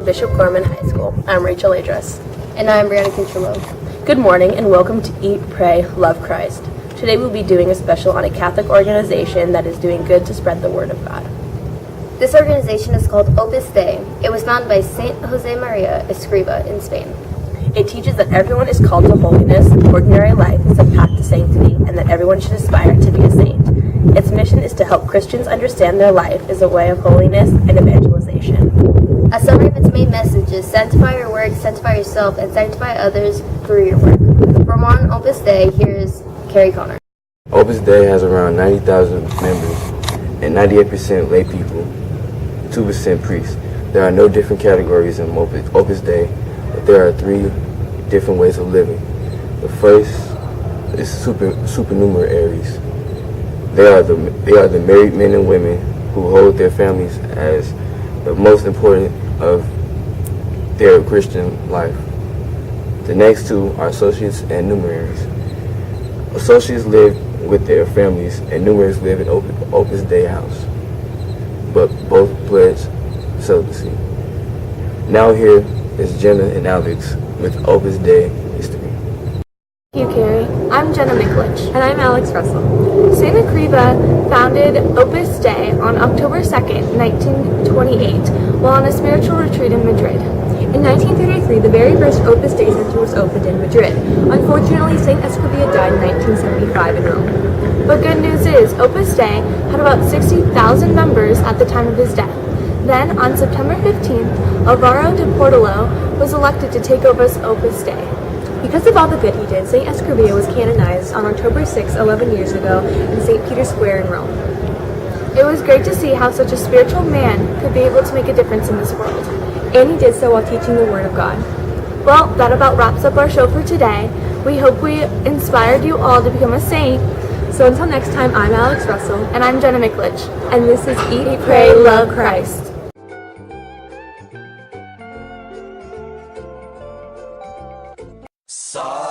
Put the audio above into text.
Bishop Gorman High School. I'm Rachel Adris. And I'm Brianna Kincherlow. Good morning and welcome to Eat, Pray, Love Christ. Today we'll be doing a special on a Catholic organization that is doing good to spread the Word of God. This organization is called Opus Dei. It was founded by Saint Jose Maria Escriva in Spain. It teaches that everyone is called to holiness, ordinary life is a path to sanctity, and that everyone should aspire to be a saint. Its mission is to help Christians understand their life as a way of holiness and evangelization. A summary of its main message is sanctify your work, sanctify yourself, and sanctify others through your work. For more on Opus Dei, here's Carrie Connor. Opus Dei has around 90,000 members and 98% lay people, 2% priests. There are no different categories in Opus Dei, but there are 3 different ways of living. The first is supernumeraries. They are the married men and women who hold their families as the most important of their Christian life. The next 2 are associates and numeraries. Associates live with their families and numeraries live in Opus Dei house, but both pledge celibacy. Now here is Jenna and Alex with Opus Dei history. Thank you, Carrie. I'm Jenna Miklich. And I'm Alex Russell. Saint Escriva founded Opus Dei on October 2nd, 1928, while on a spiritual retreat in Madrid. In 1933, the very first Opus Dei Center was opened in Madrid. Unfortunately, Saint Escriva died in 1975 in Rome. But good news is, Opus Dei had about 60,000 members at the time of his death. Then, on September 15th, Alvaro de Portola was elected to take over as Opus Dei. Because of all the good he did, St. Escrivá was canonized on October 6, 11 years ago in St. Peter's Square in Rome. It was great to see how such a spiritual man could be able to make a difference in this world. And he did so while teaching the Word of God. Well, that about wraps up our show for today. We hope we inspired you all to become a saint. So until next time, I'm Alex Russell. And I'm Jenna Miklich. And this is Eat, Pray, Love Christ. Sorry.